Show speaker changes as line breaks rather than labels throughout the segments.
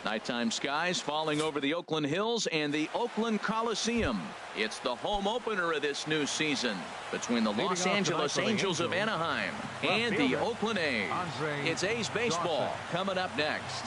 Nighttime skies falling over the Oakland Hills and the Oakland Coliseum. It's the home opener of this new season between the Los Angeles Angels of Anaheim and the Oakland A's. It's A's baseball coming up next.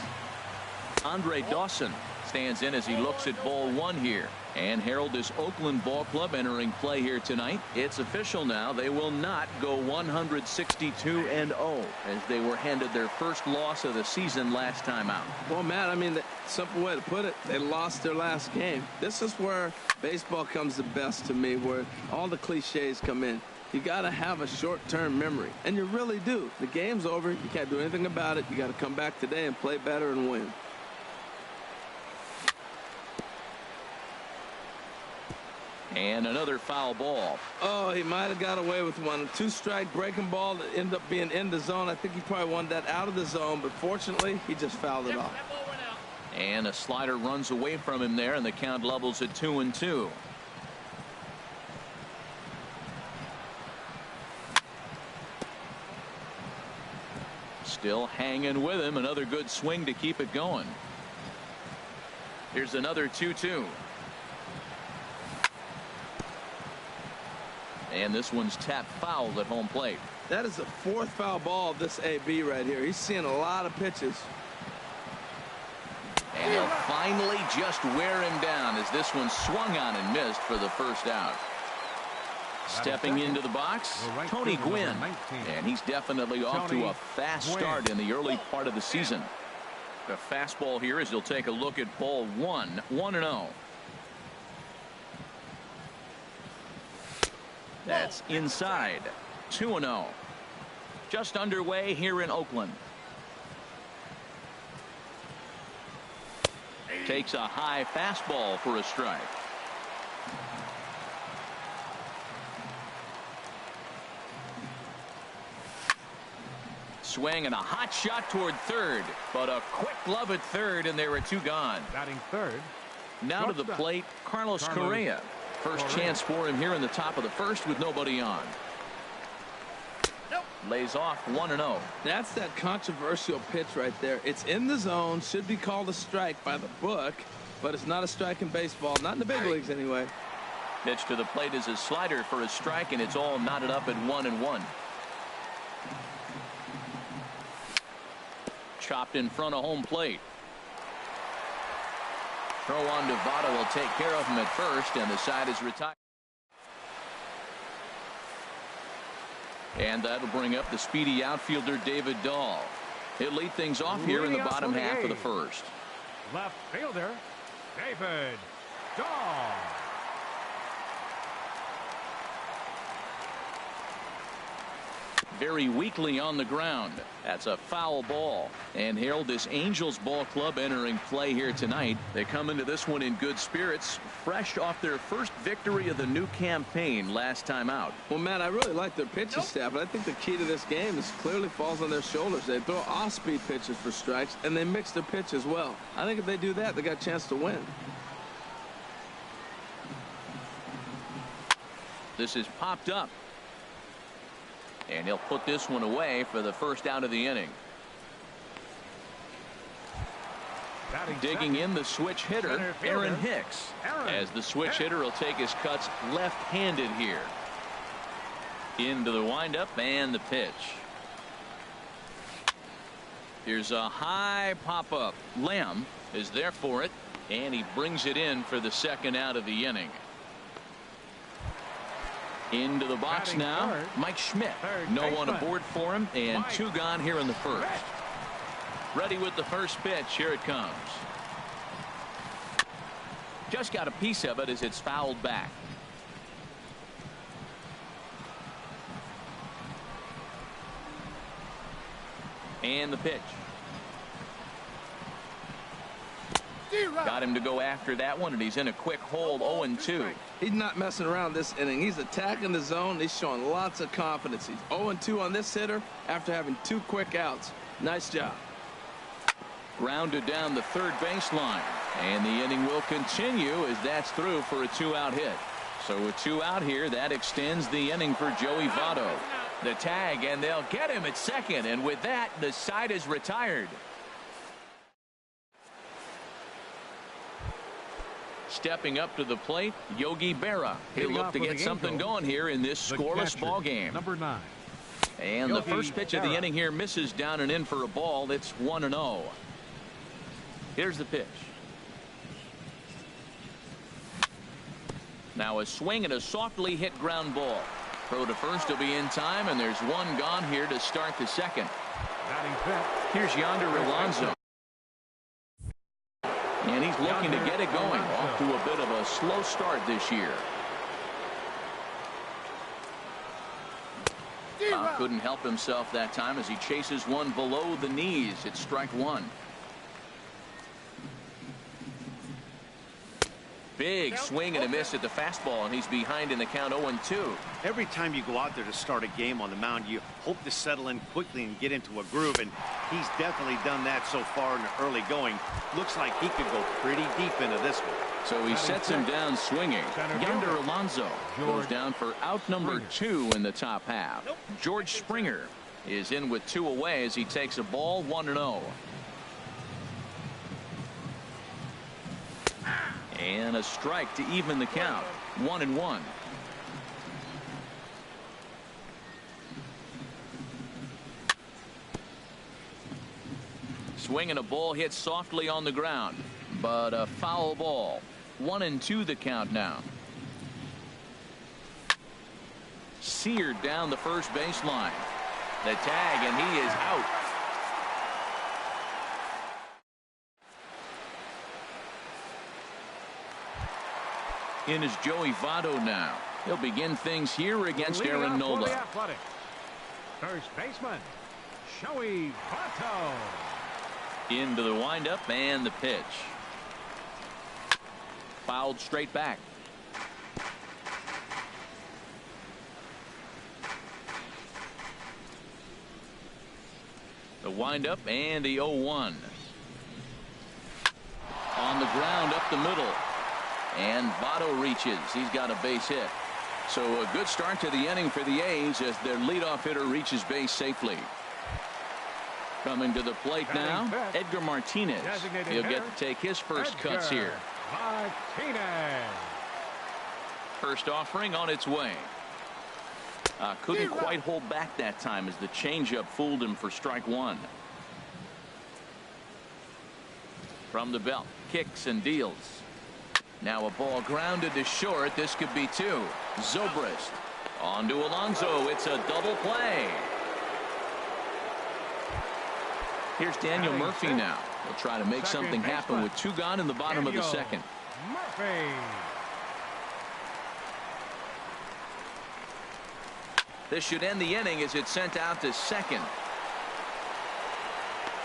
Andre Dawson stands in as he looks at ball one here. And Harold, this Oakland ball club entering play here tonight. It's official now. They will not go 162-0 as they were handed their first loss of the season last time out.
Well, Matt, I mean, the simple way to put it, they lost their last game. This is where baseball comes the best to me, where all the cliches come in. You got to have a short-term memory, and you really do. The game's over. You can't do anything about it. You got to come back today and play better and win.
And another foul ball.
Oh, he might have got away with one. Two-strike breaking ball that ended up being in the zone. I think he probably wanted that out of the zone, but fortunately, he just fouled it off.
And a slider runs away from him there, and the count levels at 2-2. Still hanging with him. Another good swing to keep it going. Here's another 2-2. And this one's tapped foul at home plate.
That is the fourth foul ball of this AB right here. He's seeing a lot of pitches.
And he'll finally just wear him down as this one swung on and missed for the first out. Stepping into the box, Tony Gwynn. And he's definitely off to a fast start in the early part of the season. The fastball here as he'll take a look at ball one, 1-0. That's inside. 2-0. Just underway here in Oakland. Takes a high fastball for a strike. Swing and a hot shot toward third, but a quick glove at third, and there are two gone.
Batting third.
Now to the plate, Carlos Correa. First chance for him here in the top of the first with nobody on. Lays off 1-0.
That's that controversial pitch right there. It's in the zone, should be called a strike by the book, but it's not a strike in baseball, not in the big leagues anyway.
Pitch to the plate is a slider for a strike, and it's all knotted up at 1-1. Chopped in front of home plate. Throw on to Votto will take care of him at first, and the side is retired. And that'll bring up the speedy outfielder David Dahl. He'll lead things off here in the bottom half of the first.
Left fielder, David Dahl.
Very weakly on the ground. That's a foul ball. And Harold, this Angels ball club entering play here tonight. They come into this one in good spirits, fresh off their first victory of the new campaign last time out.
Well, Matt, I really like their pitching staff, but I think the key to this game is clearly falls on their shoulders. They throw off-speed pitches for strikes, and they mix their pitch as well. I think if they do that, they got a chance to win.
This is popped up. And he'll put this one away for the first out of the inning. Digging in the switch hitter, Aaron Hicks. As the switch hitter will take his cuts left-handed here. Into the windup and the pitch. Here's a high pop-up. Lamb is there for it, and he brings it in for the second out of the inning. Into the box now, Mike Schmidt. No one aboard for him, and two gone here in the first. Ready with the first pitch. Here it comes. Just got a piece of it as it's fouled back. And the pitch. Got him to go after that one, and he's in a quick hold. 0-2.
He's not messing around this inning. He's attacking the zone. He's showing lots of confidence. He's 0-2 on this hitter after having two quick outs. Nice job.
Grounded down the third baseline, and the inning will continue as that's through for a two-out hit. So with two out here, that extends the inning for Joey Votto. The tag, and they'll get him at second, and with that, the side is retired. Stepping up to the plate, Yogi Berra. He'll look to get something going here in this scoreless ball game.
Number 9.
And the first pitch of the inning here misses down and in for a ball. It's 1-0. Here's the pitch. Now a swing and a softly hit ground ball. Throw to first will be in time, and there's one gone here to start the second. Here's Yonder Alonso. And he's looking to get it going. Off to a bit of a slow start this year. Couldn't help himself that time as he chases one below the knees. It's strike one. Big swing and a miss at the fastball, and he's behind in the count 0-2.
Every time you go out there to start a game on the mound, you hope to settle in quickly and get into a groove, and he's definitely done that so far in the early going. Looks like he could go pretty deep into this one.
So he sets him down swinging. Yonder Alonso goes down for out number 2 in the top half. George Springer is in with 2 away as he takes a ball 1-0. And a strike to even the count. 1-1. Swing and a ball hit softly on the ground, but a foul ball. 1-2 the count now. Seared down the first baseline. The tag, and he is out. In is Joey Votto now. He'll begin things here against Aaron Nola.
First baseman, Joey Votto.
Into the windup and the pitch. Fouled straight back. The windup and the 0-1. On the ground up the middle. And Votto reaches. He's got a base hit. So a good start to the inning for the A's as their leadoff hitter reaches base safely. Coming to the plate now, Edgar Martinez. He'll get to take his first cuts here.
Martinez.
First offering on its way. Couldn't quite hold back that time as the changeup fooled him for strike one. From the belt, kicks and deals. Now a ball grounded to short. This could be 2. Zobrist on to Alonso. It's a double play. Here's Daniel Murphy now. He'll try to make something happen with 2 gone in the bottom of the second.
Murphy.
This should end the inning as it's sent out to second.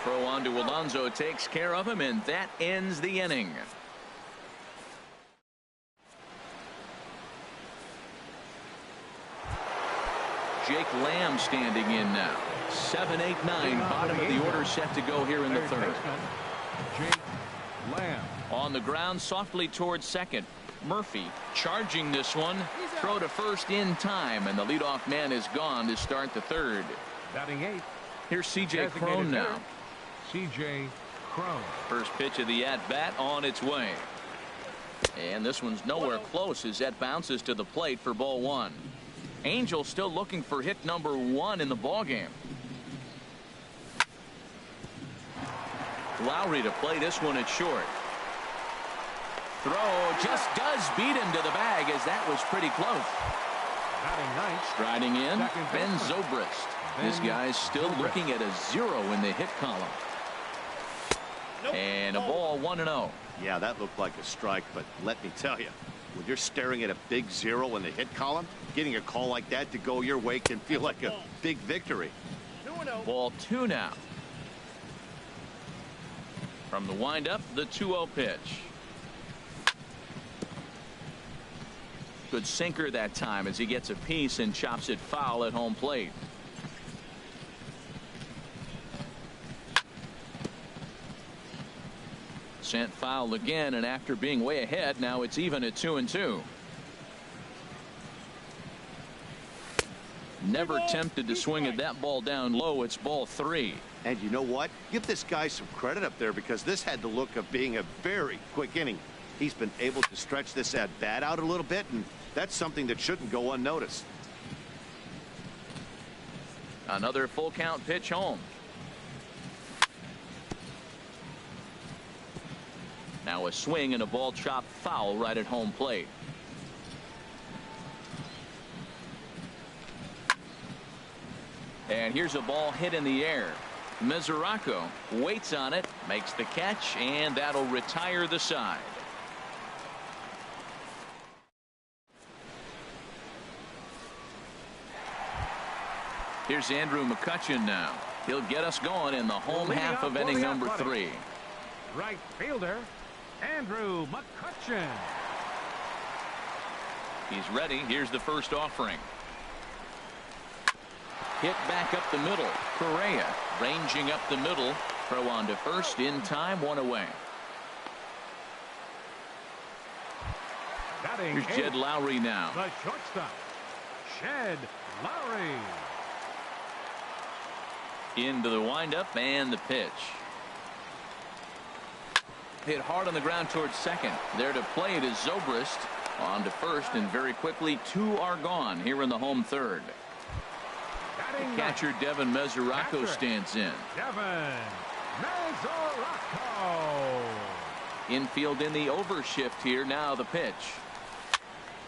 Throw on to Alonso takes care of him, and that ends the inning. Jake Lamb standing in now. 7-8-9, bottom of the order set to go here in the third.
Jake Lamb.
On the ground softly towards second. Murphy charging this one. Throw to first in time, and the leadoff man is gone to start the third.
Batting 8th.
Here's C.J. Cron now.
C.J. Cron.
First pitch of the at-bat on its way. And this one's nowhere close as that bounces to the plate for ball 1. Angel still looking for hit number 1 in the ballgame. Lowry to play this one at short. Throw just does beat him to the bag as that was pretty close. Striding in, Ben Zobrist. This guy's still looking at a 0 in the hit column. And a ball 1-0.
Yeah, that looked like a strike, but let me tell you, when you're staring at a big 0 in the hit column, getting a call like that to go your way can feel like a big victory.
Ball 2 now. From the windup, the 2-0 pitch. Good sinker that time as he gets a piece and chops it foul at home plate. Sent foul again, and after being way ahead, now it's even at 2-2. Never tempted to swing at that ball down low. It's ball 3.
And you know what? Give this guy some credit up there because this had the look of being a very quick inning. He's been able to stretch this at bat out a little bit, and that's something that shouldn't go unnoticed.
Another full count pitch home. Now a swing and a ball chopped foul right at home plate. And here's a ball hit in the air. Mesoraco waits on it, makes the catch, and that'll retire the side. Here's Andrew McCutchen now. He'll get us going in the home half of inning number 3.
Right fielder, Andrew McCutchen.
He's ready. Here's the first offering. Hit back up the middle. Correa ranging up the middle. Throw on to first in time. 1 away. Here's Jed Lowry now.
The shortstop, Jed Lowry.
Into the windup and the pitch. Hit hard on the ground towards second. There to play it is Zobrist. On to first, and very quickly 2 are gone here in the home third. The catcher Devin Mesoraco stands in.
Devin Mesoraco.
Infield in the overshift here. Now the pitch.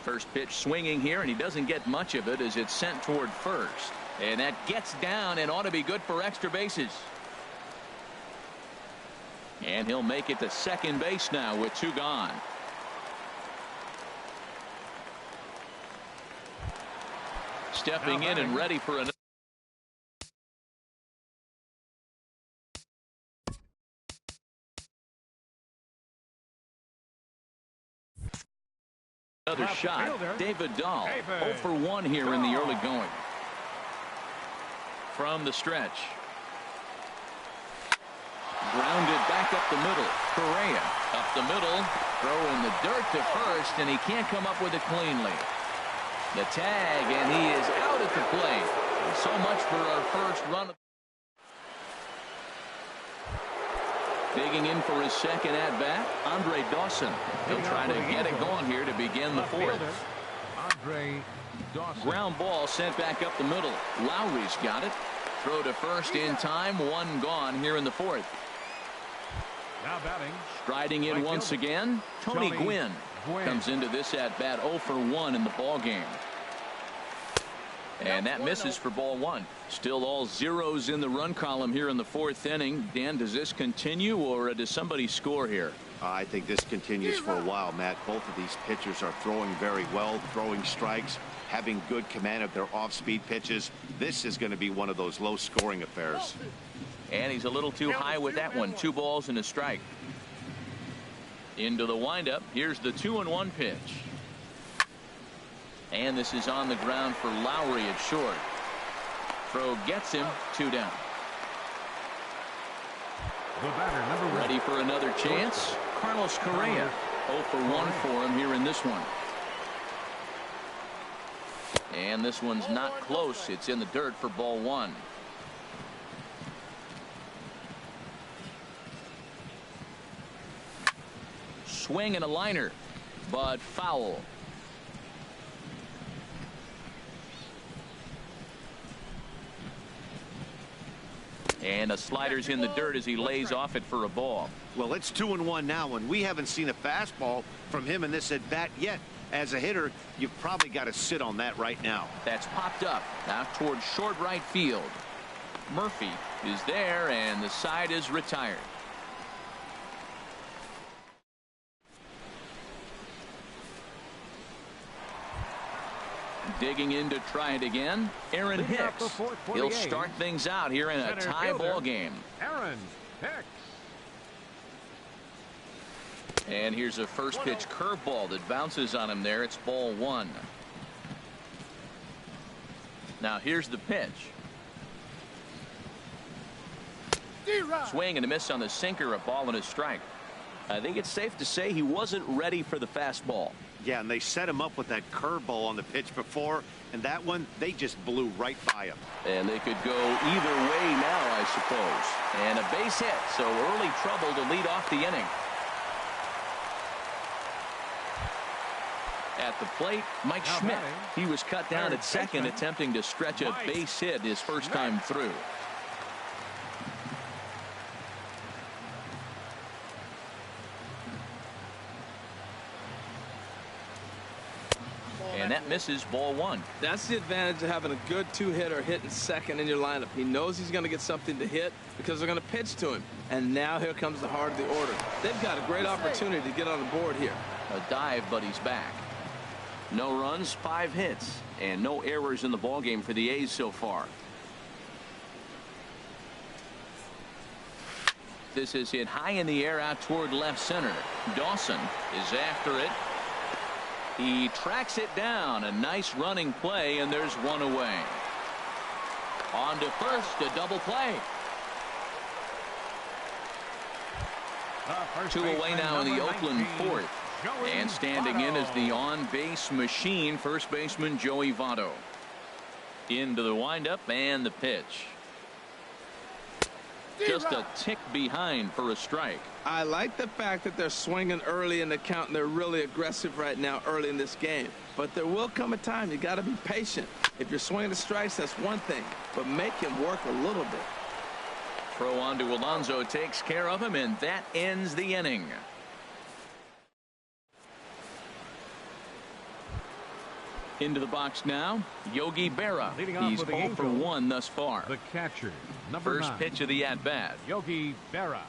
First pitch swinging here, and he doesn't get much of it as it's sent toward first. And that gets down and ought to be good for extra bases. And he'll make it to second base now with 2 gone. Stepping in and ready for another. Another shot. David Dahl 0 for 1 here in the early going. From the stretch. Grounded back up the middle. Correa up the middle. Throw in the dirt to first, and he can't come up with it cleanly. The tag, and he is out at the plate. So much for our first run. Digging in for his second at-bat, Andre Dawson. He'll try to get it going here to begin the 4th.
Andre Dawson.
Ground ball sent back up the middle. Lowry's got it. Throw to first in time. 1 gone here in the 4th.
Now batting.
Striding in once again, Tony Gwynn comes into this at-bat 0 for 1 in the ball game. And that misses for ball 1. Still all zeros in the run column here in the 4th inning. Dan, does this continue, or does somebody score here?
I think this continues for a while, Matt. Both of these pitchers are throwing very well, throwing strikes, having good command of their off-speed pitches. This is going to be one of those low-scoring affairs.
And he's a little too high with that one. 2 balls and a strike. Into the windup. Here's the 2-1 pitch. And this is on the ground for Lowry at short. Throw gets him. 2 down.
The batter, number 1.
Ready for another chance. Carlos Correa 0 for 1 for him here in this one. And this one's not close. It's in the dirt for ball 1. Swing and a liner, but foul. And a slider's in the dirt as he lays off it for a ball.
Well, it's 2-1 now, and we haven't seen a fastball from him in this at bat yet. As a hitter, you've probably got to sit on that right now.
That's popped up now towards short right field. Murphy is there, and the side is retired. Digging in to try it again, Aaron Hicks. He'll start things out here in a tie ball game.
Aaron Hicks.
And here's a first pitch curveball that bounces on him there. It's ball 1. Now here's the pitch. Swing and a miss on the sinker, a ball and a strike. I think it's safe to say he wasn't ready for the fastball.
Yeah, and they set him up with that curveball on the pitch before, and that one, they just blew right by him.
And they could go either way now, I suppose. And a base hit, so early trouble to lead off the inning. At the plate, Mike Schmidt. He was cut down at second, attempting to stretch a base hit his first time through. And that misses, ball one.
That's the advantage of having a good two-hitter hitting second in your lineup. He knows he's going to get something to hit because they're going to pitch to him. And now here comes the heart of the order. They've got a great opportunity to get on the board here.
A dive, but he's back. No runs, 5 hits, and no errors in the ballgame for the A's so far. This is hit high in the air out toward left center. Dawson is after it. He tracks it down. A nice running play, and there's one away. On to first, a double play. 2 away now in the Oakland fourth. And standing in is the on-base machine, first baseman Joey Votto. Into the windup and the pitch. Just a tick behind for a strike.
I like the fact that they're swinging early in the count, and they're really aggressive right now early in this game. But there will come a time you got to be patient. If you're swinging the strikes, that's one thing, but make him work a little bit.
Throw on to Alonso takes care of him, and that ends the inning. Into the box now, Yogi Berra. He's 0 for 1 thus far.
The catcher, number
First
9.
pitch of the at-bat.
Yogi Berra.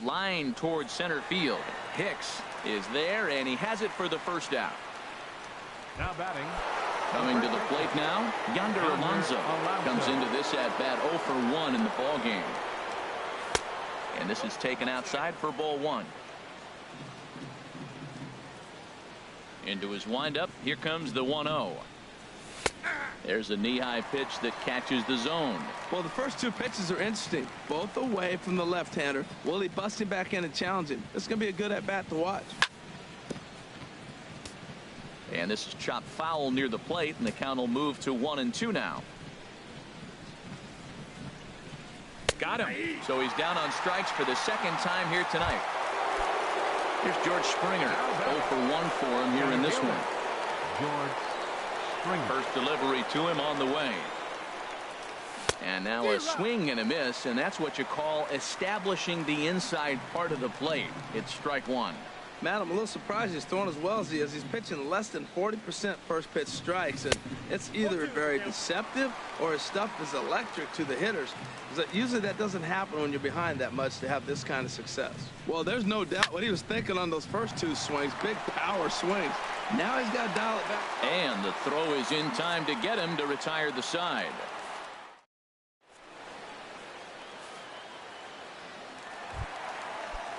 Line towards center field. Hicks is there, and he has it for the first out.
Now batting.
Coming to the plate now, Yonder Alonso comes into this at-bat 0 for 1 in the ballgame. And this is taken outside for ball 1. Into his windup. Here comes the 1-0. There's a knee-high pitch that catches the zone.
Well, the first 2 pitches are interesting. Both away from the left-hander. Will he bust him back in and challenge him? This is going to be a good at-bat to watch.
And this is chopped foul near the plate, and the count will move to 1-2 now. Got him. So he's down on strikes for the second time here tonight. Here's George Springer. 0 for 1 for him here in this one.
George Springer.
First delivery to him on the way. And now a swing and a miss, and that's what you call establishing the inside part of the plate. It's strike 1.
Matt, I'm a little surprised he's throwing as well as he is. He's pitching less than 40% first pitch strikes, and it's either very deceptive or his stuff is electric to the hitters. Usually that doesn't happen when you're behind that much to have this kind of success. Well, there's no doubt what he was thinking on those first 2 swings. Big power swings. Now he's got to dial it back.
And the throw is in time to get him to retire the side.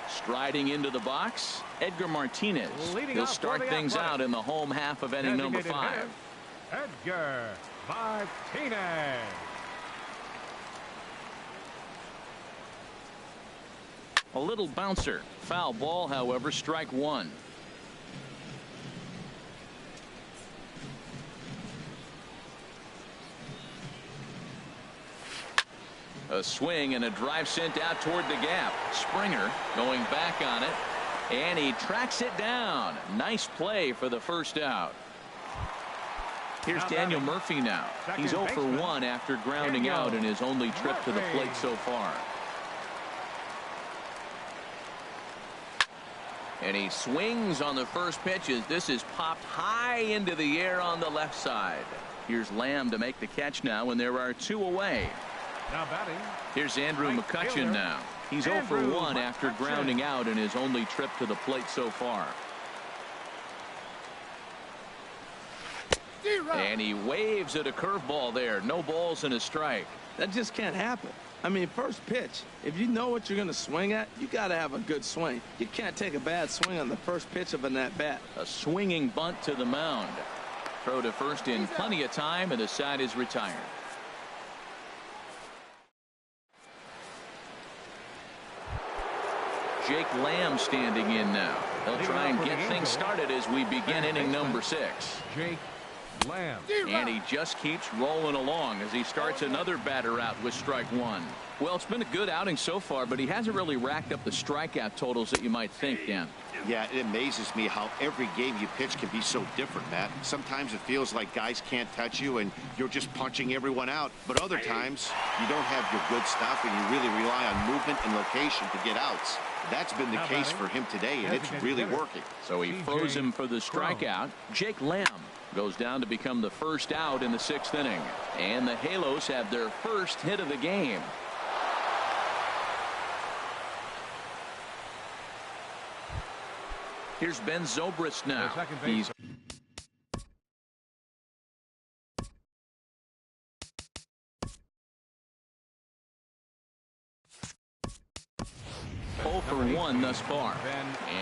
Striding into the box, Edgar Martinez. He'll start things out in the home half of inning number 5.
Edgar Martinez.
A little bouncer. Foul ball, however, strike 1. A swing and a drive sent out toward the gap. Springer going back on it, and he tracks it down. Nice play for the first out. Here's Daniel Murphy now. He's 0 for 1 after grounding out in his only trip to the plate so far. And he swings on the first pitch as this is popped high into the air on the left side. Here's Lamb to make the catch now, and there are 2 away.
Now batting.
Here's Andrew McCutchen now. He's 0 for 1 after grounding out in his only trip to the plate so far. And he waves at a curveball there. No balls and a strike.
That just can't happen. I mean, first pitch, if you know what you're going to swing at, you got to have a good swing. You can't take a bad swing on the first pitch of an at-bat.
A swinging bunt to the mound. Throw to first in plenty of time, and the side is retired. Jake Lamb standing in now. They'll try and get things started as we begin inning number 6.
Jake Lamb.
And he just keeps rolling along as he starts another batter out with strike 1. Well, it's been a good outing so far, but he hasn't really racked up the strikeout totals that you might think, Dan.
Yeah, it amazes me how every game you pitch can be so different, Matt. Sometimes it feels like guys can't touch you and you're just punching everyone out. But other times, you don't have your good stuff and you really rely on movement and location to get outs. That's been the case for him today, and it's really working.
So he throws him for the strikeout. Jake Lamb goes down to become the first out in the 6th inning. And the Halos have their first hit of the game. Here's Ben Zobrist now. He's 0 for 1 thus far.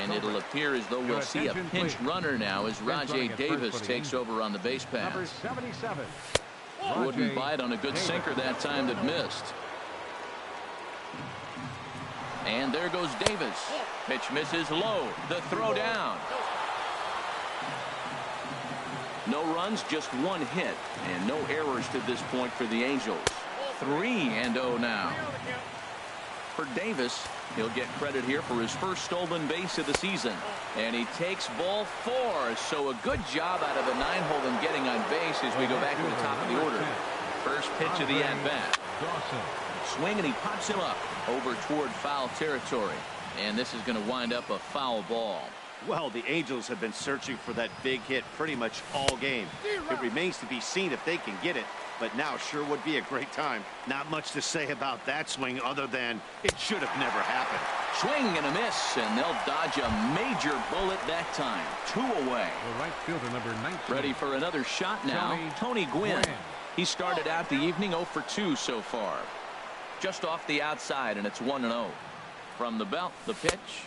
And it'll appear as though we'll see a pinch runner now as Rajay Davis takes over on the base pass.
Number 77.
Wouldn't bite on a good sinker that time that missed. And there goes Davis. Pitch misses low. The throw down. No runs, just 1 hit. And no errors to this point for the Angels. 3-0 now. For Davis, he'll get credit here for his first stolen base of the season. And he takes ball 4. So a good job out of the 9-hole in getting on base as we go back to the top of the order. First pitch of the at-bat. Swing, and he pops him up over toward foul territory. And this is going to wind up a foul ball.
Well, the Angels have been searching for that big hit pretty much all game. It remains to be seen if they can get it, but now sure would be a great time. Not much to say about that swing other than it should have never happened.
Swing and a miss, and they'll dodge a major bullet that time. 2 away.
The right fielder, number 19.
Ready for another shot now. Tony Gwynn. He started out the evening 0 for 2 so far. Just off the outside, and it's 1-0. From the belt, the pitch.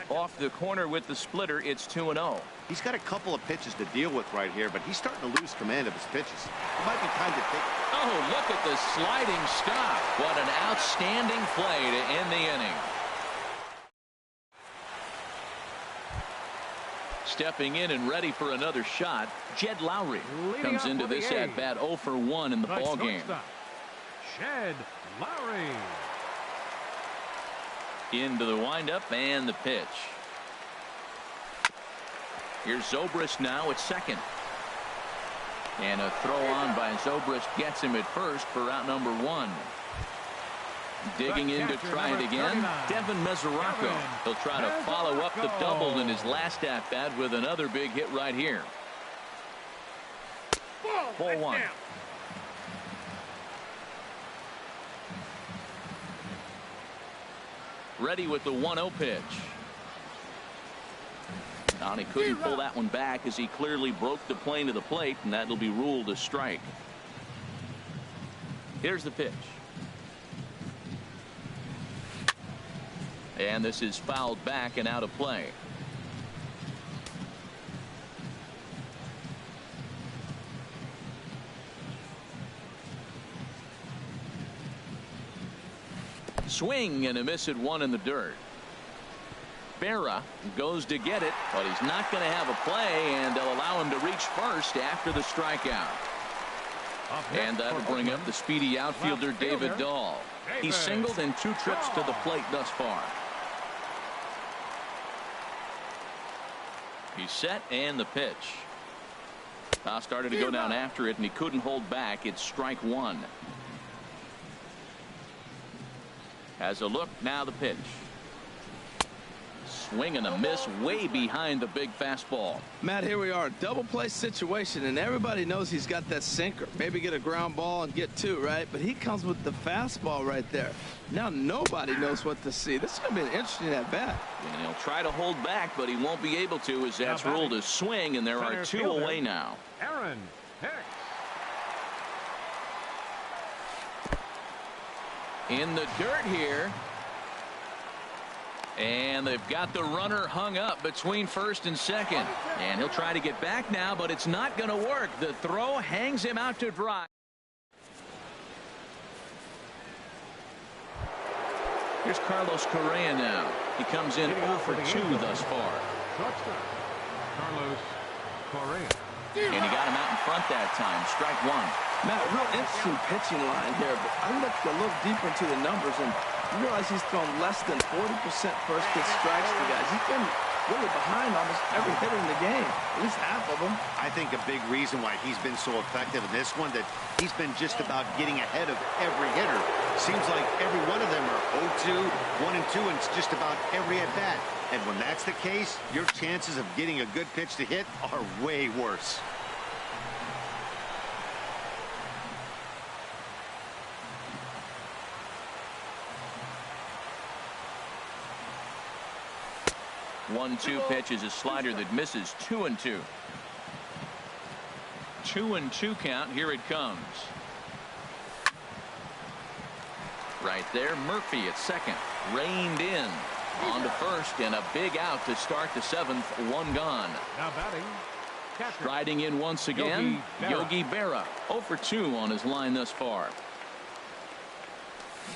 Off the corner with the splitter, it's 2-0.
He's got a couple of pitches to deal with right here, but he's starting to lose command of his pitches. It might be time to take.
Oh, look at the sliding stop. What an outstanding play to end the inning. Stepping in and ready for another shot, Jed Lowry comes into this at-bat 0 for 1 in the ball game.
Jed Lowry.
Into the windup and the pitch. Here's Zobrist now at second. And a throw on by Zobrist gets him at first for out number 1. Digging in to try it again, Devin Mesoraco. He'll try to follow up the double in his last at-bat with another big hit right here. Ball 1. Ready with the 1-0 pitch. And he couldn't pull that one back as he clearly broke the plane to the plate, and that'll be ruled a strike. Here's the pitch. And this is fouled back and out of play. Swing and a miss at 1 in the dirt. Berra goes to get it, but he's not going to have a play, and they'll allow him to reach first after the strikeout. And that'll bring up the speedy outfielder David Dahl. He's singled in 2 trips to the plate thus far. He's set, and the pitch. Now started to go down after it, and he couldn't hold back. It's strike 1. Has a look, now the pitch. Swing and a miss way behind the big fastball.
Matt, here we are, double play situation, and everybody knows he's got that sinker. Maybe get a ground ball and get 2, right? But he comes with the fastball right there. Now nobody knows what to see. This is going to be an interesting at-bat.
And he'll try to hold back, but he won't be able to as that's ruled a swing, and there are 2 away now.
Aaron Hicks.
In the dirt here. And they've got the runner hung up between first and second. And he'll try to get back now, but it's not going to work. The throw hangs him out to dry. Here's Carlos Correa now. He comes in 0 for 2 thus far.
Carlos Correa.
And he got him out in front that time. Strike 1.
Matt, real interesting pitching line here, but I looked a little deeper into the numbers, and you realize he's thrown less than 40% first pitch strikes to guys. He's been really behind almost every hitter in the game, at least half of them.
I think a big reason why he's been so effective in this one, that he's been just about getting ahead of every hitter. Seems like every one of them are 0-2, 1-2, and it's just about every at-bat. And when that's the case, your chances of getting a good pitch to hit are way worse.
One-two pitch is a slider that misses. 2-2. 2-2 count. Here it comes. Right there, Murphy at second. Reined in. On to first, and a big out to start the seventh. One gone.
Now batting, catcher.
Striding in once again, Yogi Berra. 0 for 2 on his line thus far.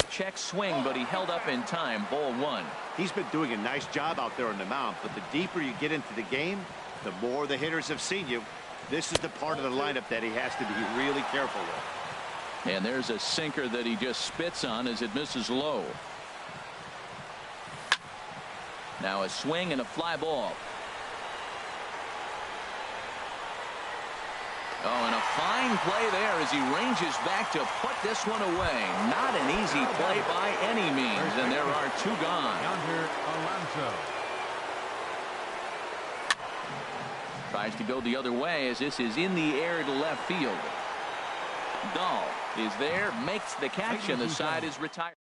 Check swing, but he held up in time. Ball one.
He's been doing a nice job out there on the mound, but the deeper you get into the game, the more the hitters have seen you. This is the part of the lineup that he has to be really careful with.
And there's a sinker that he just spits on as it misses low. Now a swing and a fly ball. Oh, and a fine play there as he ranges back to put this one away. Not an easy play by any means, and there are two gone.
Yonder Alonso.
Tries to go the other way as this is in the air to left field. Dahl is there, makes the catch, and the side is retired.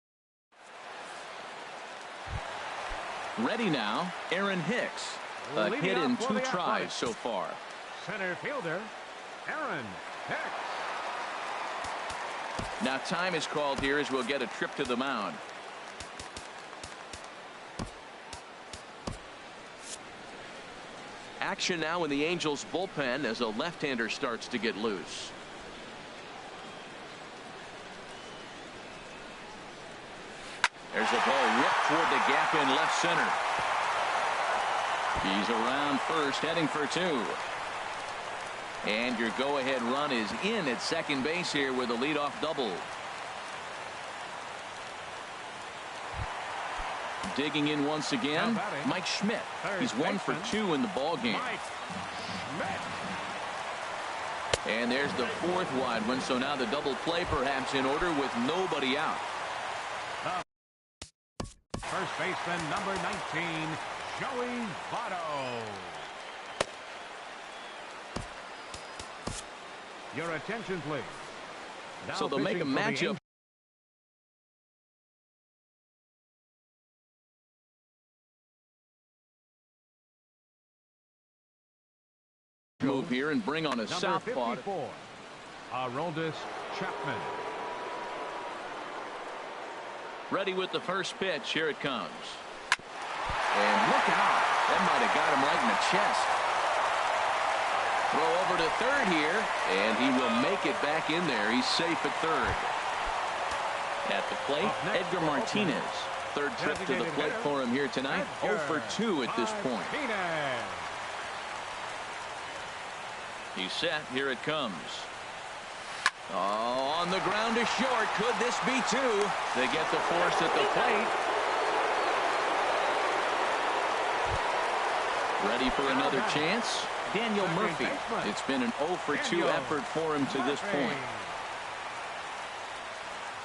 Ready now, Aaron Hicks. A hit in 2 tries so far.
Center fielder, Aaron Hicks.
Now time is called here as we'll get a trip to the mound. Action now in the Angels bullpen as a left-hander starts to get loose. There's a ball ripped toward the gap in left center. He's around first, heading for 2. And your go-ahead run is in at second base here with a leadoff double. Digging in once again, Mike Schmidt. He's 1 for 2 in the ball game. And there's the 4th wide one, so now the double play perhaps in order with nobody out.
First baseman number 19, Joey Votto. Your attention, please. Now
So they'll make a matchup. Move here and bring on a southpaw.
Aroldis Chapman.
Ready with the first pitch. Here it comes. And look out. That might have got him right in the chest. Throw over to third here, and he will make it back in there. He's safe at third. At the plate, Edgar Martinez. Third trip to the plate for him here tonight. 0 for 2 at this point. He's set. Here it comes. Oh, on the ground is short. Could this be 2? They get the force at the plate. Ready for another chance? Daniel Murphy. It's been an 0 for 2 effort for him to this point.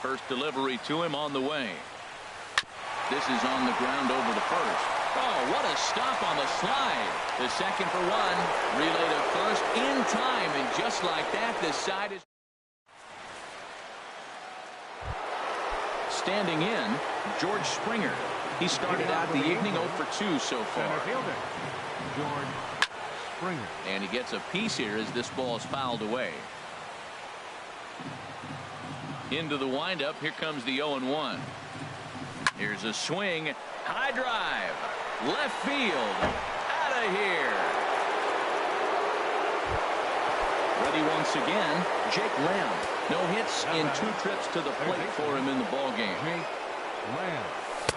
First delivery to him on the way. This is on the ground over the first. Oh, what a stop on the slide. The second for 1. Relay to first in time, and just like that, the side is standing in. George Springer. He started out the evening 0 for 2 so far.
George Springer.
And he gets a piece here as this ball is fouled away. Into the windup. Here comes the 0-1. Here's a swing. High drive. Left field. Out of here. Ready once again. Jake Lamb. No hits in 2 trips to the plate for him in the ball game.
Jake Lamb.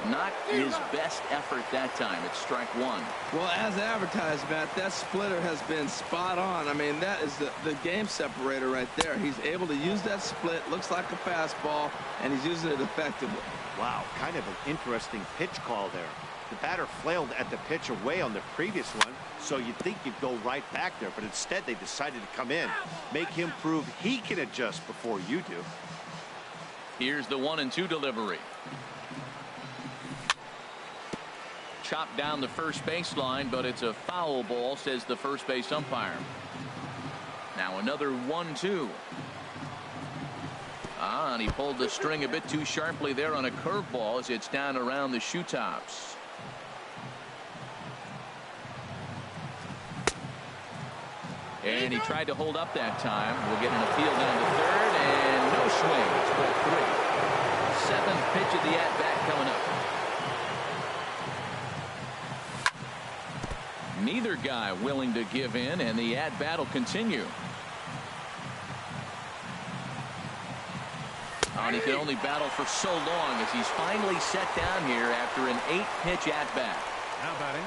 Not his best effort that time. It's strike one.
Well, as advertised, Matt, that splitter has been spot on. I mean, that is the game separator right there. He's able to use that split, looks like a fastball, and he's using it effectively.
Wow, kind of an interesting pitch call there. The batter flailed at the pitch away on the previous one, so you'd think you'd go right back there, but instead they decided to come in, make him prove he can adjust before you do.
Here's the 1-2 delivery. Chopped down the first baseline, but it's a foul ball, says the first base umpire. Now another 1-2. And he pulled the string a bit too sharply there on a curveball as it's down around the shoe tops. And he tried to hold up that time. We'll get an appeal down to third, and no swing. It's ball three. Seventh pitch of the at-bat coming up. Neither guy willing to give in, and the at-bat will continue. And he can only battle for so long as he's finally set down here after an 8-pitch at-bat.
Now batting.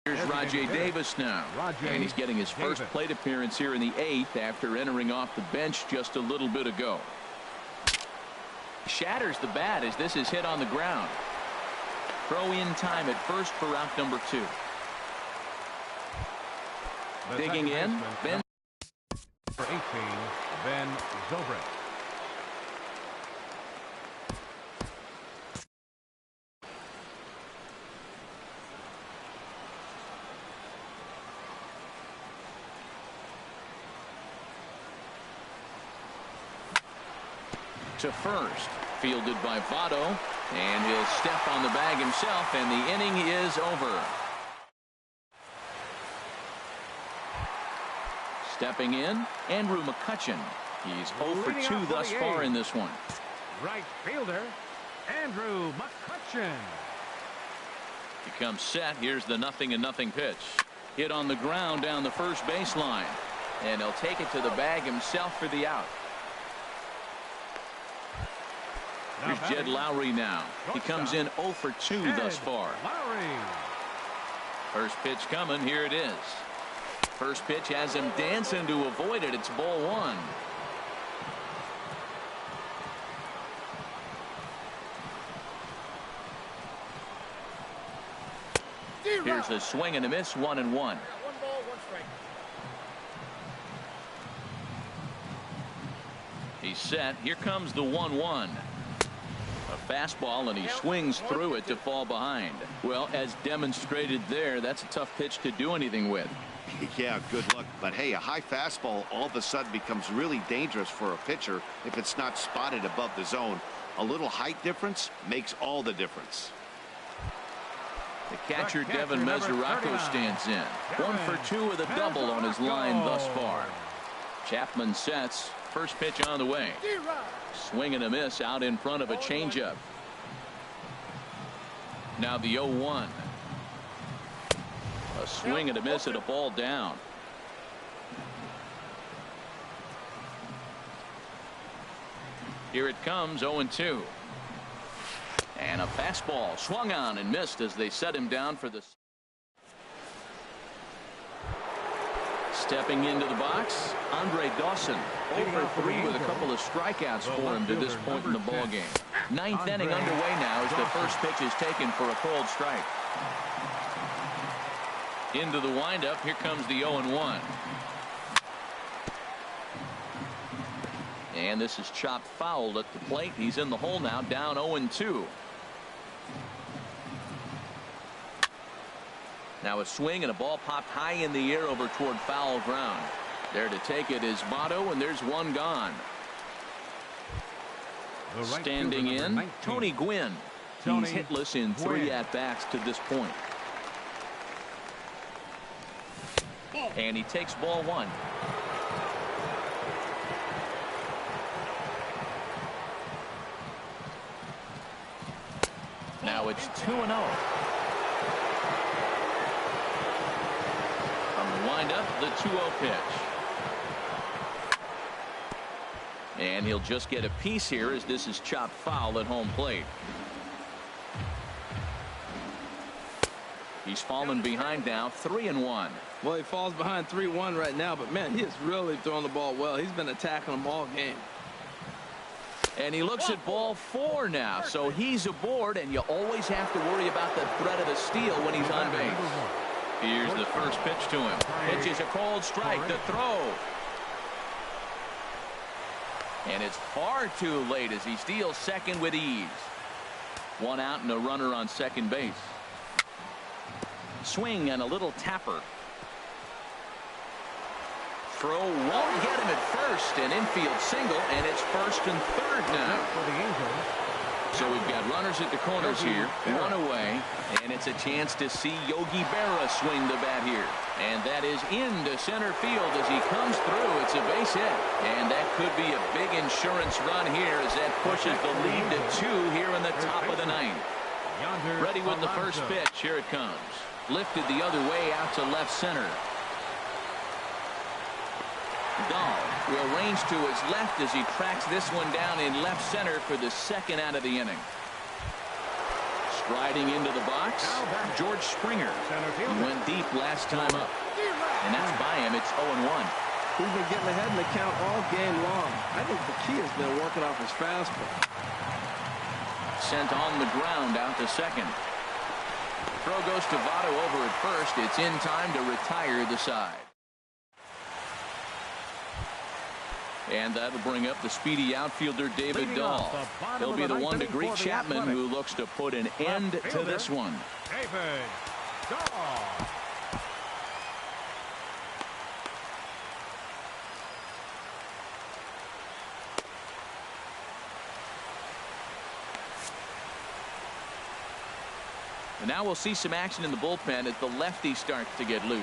Here's Rajay Davis now. And he's getting his first plate appearance here in the 8th after entering off the bench just a little bit ago. Shatters the bat as this is hit on the ground. Throw in time at first for out number 2. Digging in, Ben.
For 18, Ben Zobrist.
To first, fielded by Votto, and he'll step on the bag himself, and the inning is over. Stepping in, Andrew McCutchen. He's 0 for 2 thus far in this one.
Right fielder, Andrew McCutchen.
He comes set. Here's the 0-0 pitch. Hit on the ground down the first baseline, and he'll take it to the bag himself for the out. Here's Jed Lowry now. He comes in 0 for 2 thus far. First pitch coming. Here it is. First pitch has him dancing to avoid it. It's ball 1. Here's a swing and a miss. 1-1.
1 ball, 1 strike.
He's set. Here comes the 1-1. A fastball, and he swings through it to fall behind. Well, as demonstrated there, that's a tough pitch to do anything with.
Yeah, good luck. But hey, a high fastball all of a sudden becomes really dangerous for a pitcher if it's not spotted above the zone. A little height difference makes all the difference.
The catcher, Devin Mesoraco, stands in. 1 for 2 with a double on his line thus far. Chapman sets. First pitch on the way. Swing and a miss out in front of a changeup. Now the 0-1. A swing and a miss at a ball down. Here it comes, 0-2. And a fastball swung on and missed as they set him down for the. Stepping into the box, Andre Dawson. 0 for 3 with a couple of strikeouts for him to this point in the ballgame. 9th inning underway now as the first pitch is taken for a cold strike. Into the windup. Here comes the 0-1. And this is chopped foul at the plate. He's in the hole now, down 0-2. Now a swing and a ball popped high in the air over toward foul ground. There to take it is Votto, and there's one gone. Standing in, Tony Gwynn. He's hitless in 3 at-bats to this point. And he takes ball 1. Now Now it's 2-0. From the windup, the 2-0 pitch. And he'll just get a piece here as this is chopped foul at home plate. He's fallen behind now, 3-1.
Well, he falls behind 3-1 right now, but man, he is really throwing the ball well. He's been attacking them all game.
And he looks at ball 4 now, so he's aboard, and you always have to worry about the threat of the steal when he's on base. Here's the first pitch to him. Pitch is a cold strike. The throw. And it's far too late as he steals second with ease. 1 out and a runner on second base. Swing and a little tapper. Throw won't get him at first. An infield single, and it's first and third now.
For the Angels.
So we've got runners at the corners here, 1 away, and it's a chance to see Yogi Berra swing the bat here. And that is into center field as he comes through. It's a base hit, and that could be a big insurance run here as that pushes the lead to 2 here in the top of the 9th. Ready with the first pitch. Here it comes. Lifted the other way out to left center. Dahl will range to his left as he tracks this one down in left center for the second out of the inning. Striding into the box, George Springer. He went deep last time up. And that's by him. It's 0-1.
He's been getting ahead in the count all game long. I think the key has been working off his fastball.
Sent on the ground out to second. Throw goes to Votto over at first. It's in time to retire the side. And that'll bring up the speedy outfielder David Dahl. He'll be the one to greet Chapman, who looks to put an end to this one.
David Dahl.
And now we'll see some action in the bullpen as the lefty starts to get loose.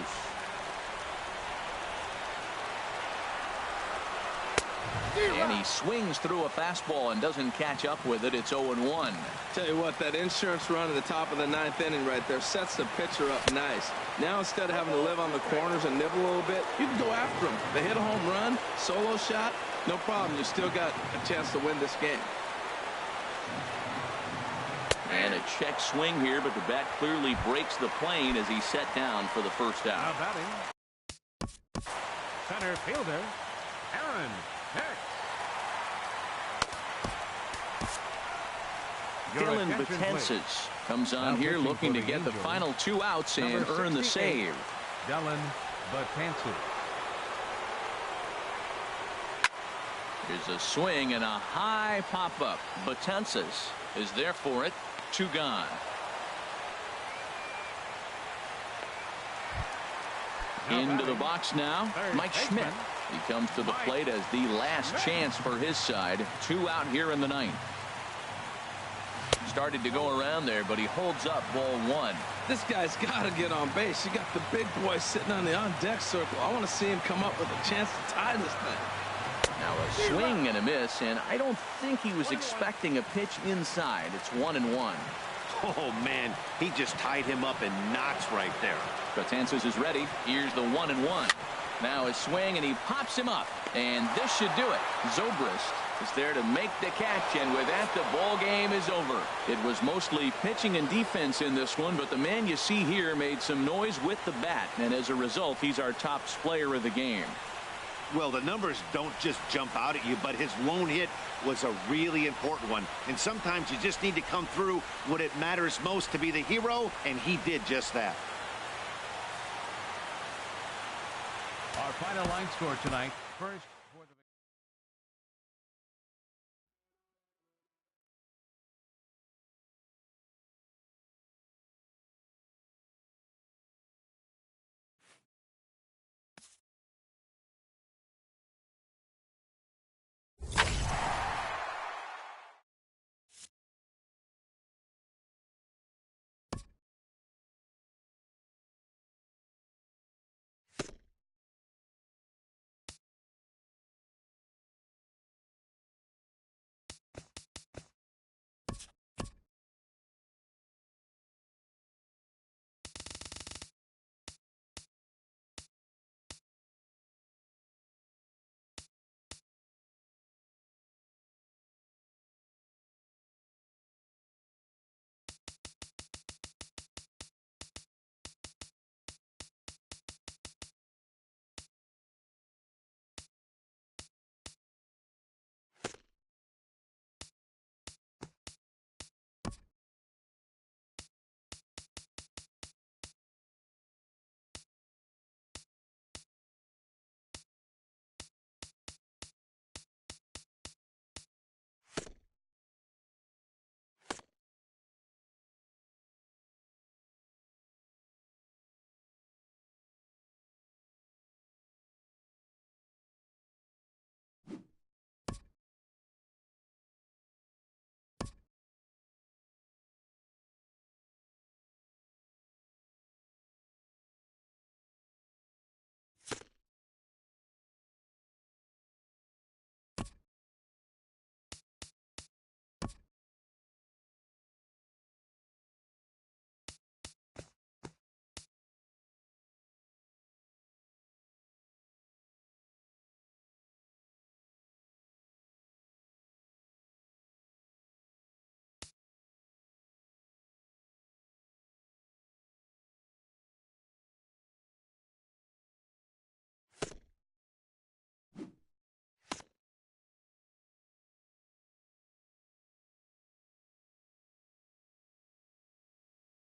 And he swings through a fastball and doesn't catch up with it. It's 0-1.
Tell you what, that insurance run at the top of the 9th inning right there sets the pitcher up nice. Now instead of having to live on the corners and nibble a little bit, you can go after them. They hit a home run, solo shot, no problem. You still got a chance to win this game.
And a check swing here, but the bat clearly breaks the plane as he's set down for the first out.
Now batting, center fielder Aaron Hicks.
Dylan Betances comes on here looking to get the final 2 outs and earn the save.
Dylan Betances.
Here's a swing and a high pop-up. Betances is there for it. 2 gone. Into the box now, Mike Schmidt. He comes to the plate as the last chance for his side. 2 out here in the 9th. Started to go around there, but he holds up ball 1.
This guy's got to get on base. You got the big boy sitting on the on-deck circle. I want to see him come up with a chance to tie this thing.
Now a swing and a miss, and I don't think he was expecting a pitch inside. It's 1-1.
Oh, man, he just tied him up in knots right there.
Betances is ready. Here's the 1-1. Now a swing, and he pops him up, and this should do it. Zobrist is there to make the catch, and with that, the ball game is over. It was mostly pitching and defense in this one, but the man you see here made some noise with the bat, and as a result, he's our top player of the game.
Well, the numbers don't just jump out at you, but his lone hit was a really important one. And sometimes you just need to come through when it matters most to be the hero, and he did just that.
Our final line score tonight. First.